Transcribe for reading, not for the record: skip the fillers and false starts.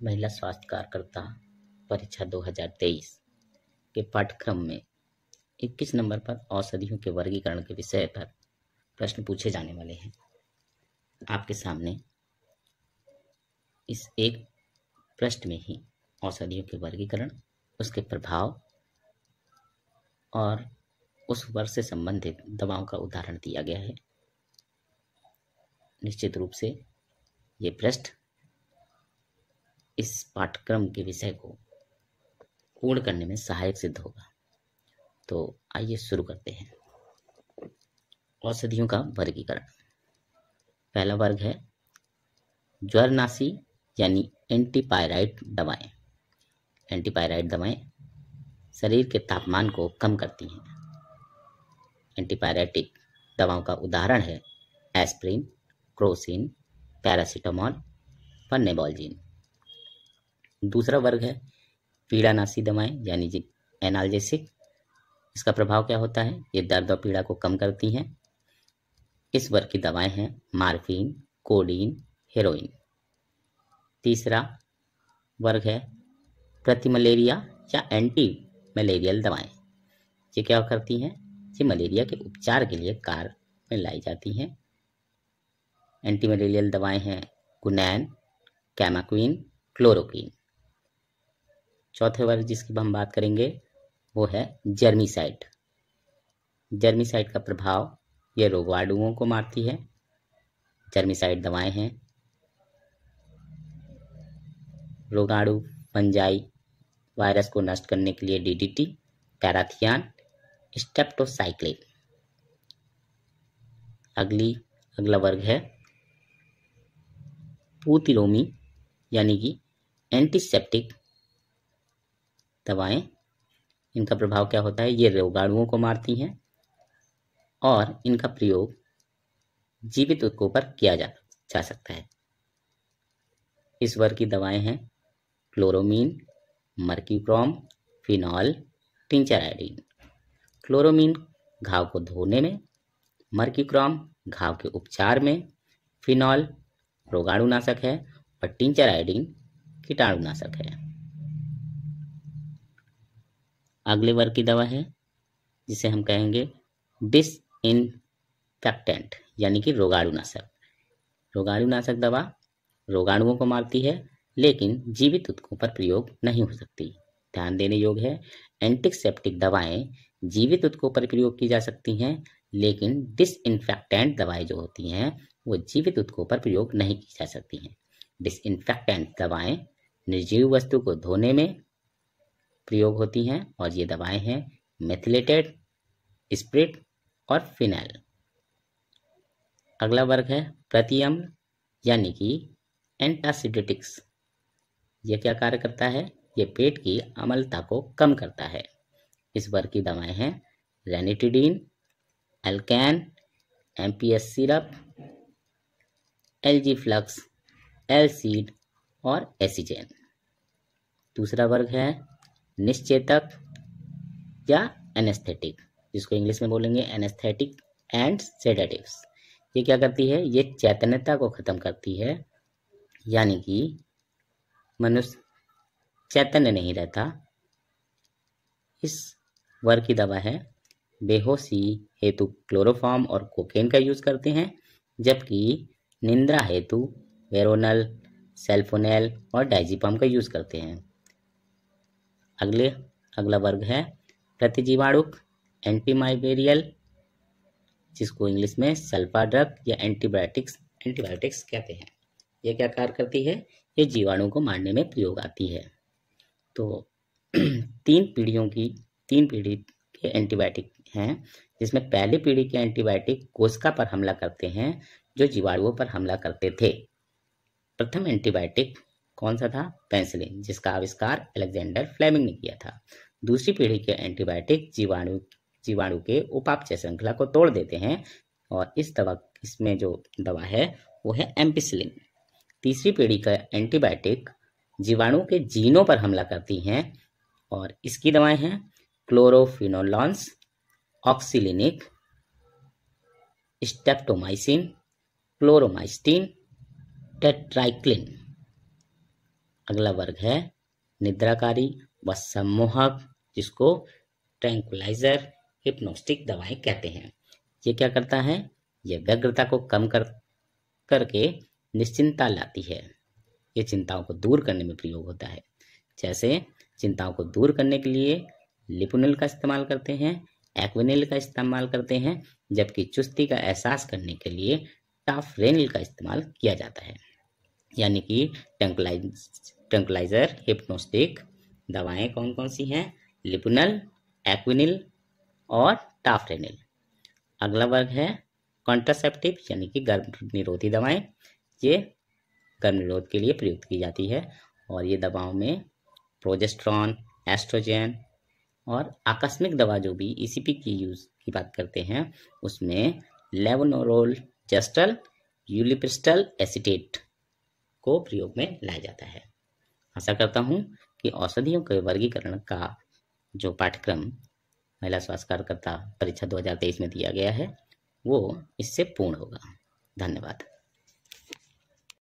महिला स्वास्थ्य कार्यकर्ता परीक्षा 2023 के पाठ्यक्रम में 21 नंबर पर औषधियों के वर्गीकरण के विषय पर प्रश्न पूछे जाने वाले हैं। आपके सामने इस एक प्रश्न में ही औषधियों के वर्गीकरण, उसके प्रभाव और उस वर्ग से संबंधित दवाओं का उदाहरण दिया गया है। निश्चित रूप से ये प्रश्न इस पाठ्यक्रम के विषय को पूर्ण करने में सहायक सिद्ध होगा। तो आइए शुरू करते हैं। औषधियों का वर्गीकरण। पहला वर्ग है ज्वरनाशी यानी एंटीपायराइट दवाएं। एंटीपायराइट दवाएं शरीर के तापमान को कम करती हैं। एंटीपायरेटिक दवाओं का उदाहरण है एस्प्रिन, क्रोसिन, पैरासीटामोल, फर्नेबोल्जीन। दूसरा वर्ग है पीड़ानाशी दवाएं यानी एनाल्जेसिक। इसका प्रभाव क्या होता है? ये दर्द और पीड़ा को कम करती हैं। इस वर्ग की दवाएं हैं मार्फिन, कोडीन, हेरोइन। तीसरा वर्ग है प्रतिमलेरिया या एंटी मलेरियल दवाएं। ये क्या करती हैं? ये मलेरिया के उपचार के लिए कार्य में लाई जाती हैं। एंटी मलेरियल दवाएं हैं गुनैन, कैमाक्विन, क्लोरोक्विन। चौथे वर्ग जिसकी हम बात करेंगे वो है जर्मीसाइड। जर्मीसाइड का प्रभाव ये रोगाणुओं को मारती है। जर्मीसाइड दवाएं हैं रोगाणु, फंजाई, वायरस को नष्ट करने के लिए डीडीटी, पैराथियान, स्टेप्टोसाइक्लिन। अगला वर्ग है पूतिरोमी यानी कि एंटीसेप्टिक दवाएं। इनका प्रभाव क्या होता है? ये रोगाणुओं को मारती हैं और इनका प्रयोग जीवित ऊतकों पर किया जा सकता है। इस वर्ग की दवाएं हैं क्लोरोमीन, मर्क्यूक्रॉम, फिनॉल, टिंचर आयोडीन। क्लोरोमीन घाव को धोने में, मर्क्यूक्रॉम घाव के उपचार में, फिनॉल रोगाणुनाशक है और टिंचर आयोडीन कीटाणुनाशक है। अगले वर्ग की दवा है जिसे हम कहेंगे डिसइंफेक्टेंट यानी कि रोगाणुनाशक। रोगाणुनाशक दवा रोगाणुओं को मारती है लेकिन जीवित ऊतकों पर प्रयोग नहीं हो सकती। ध्यान देने योग्य है एंटीसेप्टिक दवाएं जीवित ऊतकों पर प्रयोग की जा सकती हैं लेकिन डिसइंफेक्टेंट दवाएं जो होती हैं वो जीवित ऊतकों पर प्रयोग नहीं की जा सकती हैं। डिसइंफेक्टेंट दवाएं निर्जीव वस्तु को धोने में प्रयोग होती हैं और ये दवाएं हैं मेथिलेटेड, स्प्रिट और फिनाइल। अगला वर्ग है प्रतिअम्ल यानी कि एंटासिडेटिक्स। ये क्या कार्य करता है? ये पेट की अम्लता को कम करता है। इस वर्ग की दवाएं हैं रेनिटिडीन, एल्कैन, एमपीएस सिरप, एल्जीफ्लक्स, एलसीड और एसिजेन। दूसरा वर्ग है निश्चेतक या एनेस्थेटिक, जिसको इंग्लिश में बोलेंगे एनेस्थेटिक एंड सेडेटिव्स। ये क्या करती है? ये चैतन्यता को खत्म करती है यानी कि मनुष्य चैतन्य नहीं रहता। इस वर्ग की दवा है बेहोशी हेतु क्लोरोफॉर्म और कोकेन का यूज करते हैं जबकि निंद्रा हेतु वेरोनल, सेल्फोनेल और डाइजिपम का यूज करते हैं। अगला वर्ग है प्रतिजीवाणुक एंटीमाइबेरियल, जिसको इंग्लिश में सल्फा ड्रग या एंटीबायोटिक्स कहते हैं। ये क्या कार्य करती है? ये जीवाणु को मारने में प्रयोग आती है। तो तीन पीढ़ी के एंटीबायोटिक हैं जिसमें पहली पीढ़ी के एंटीबायोटिक कोशिका पर हमला करते हैं जो जीवाणुओं पर हमला करते थे। प्रथम एंटीबायोटिक कौन सा था? पेनिसिलिन, जिसका आविष्कार अलेक्जेंडर फ्लेमिंग ने किया था। दूसरी पीढ़ी के एंटीबायोटिक जीवाणु के उपापचय श्रृंखला को तोड़ देते हैं और इसमें जो दवा है वो है एम्पिसिलिन। तीसरी पीढ़ी का एंटीबायोटिक जीवाणु के जीनों पर हमला करती हैं और इसकी दवाएं हैं क्लोरोफिनोलॉन्स, ऑक्सीलिनिक, स्टेप्टोमाइसिन, क्लोरोमाइस्टिन, टेट्राइक्लिन। अगला वर्ग है निद्राकारी व सम्मोहक, जिसको ट्रैंक्विलाइजर हिप्नोस्टिक दवाएं कहते हैं। ये क्या करता है? ये व्यग्रता को कम करके निश्चिंतता लाती है। ये चिंताओं को दूर करने में प्रयोग होता है। जैसे चिंताओं को दूर करने के लिए लिपुनिल का इस्तेमाल करते हैं, एक्विनिल का इस्तेमाल करते हैं, जबकि चुस्ती का एहसास करने के लिए टाफरेनिल का इस्तेमाल किया जाता है। यानी कि ट्रैंक्विलाइजर हिप्नोस्टिक दवाएं कौन कौन सी हैं? लिपुनिल, एक्विनिल और टाफरेनिल। अगला वर्ग है कॉन्ट्रासेप्टिव यानी कि गर्भ निरोधी दवाएं। ये गर्भ निरोध के लिए प्रयुक्त की जाती है और ये दवाओं में प्रोजेस्टेरॉन, एस्ट्रोजन और आकस्मिक दवा जो भी ईसीपी की यूज की बात करते हैं उसमें लेवोनोरोल जेस्टल, यूलिप्रिस्टल एसीटेट को प्रयोग में लाया जाता है। आशा करता हूँ कि औषधियों के वर्गीकरण का जो पाठ्यक्रम महिला स्वास्थ्य कार्यकर्ता परीक्षा 2023 में दिया गया है वो इससे पूर्ण होगा। धन्यवाद।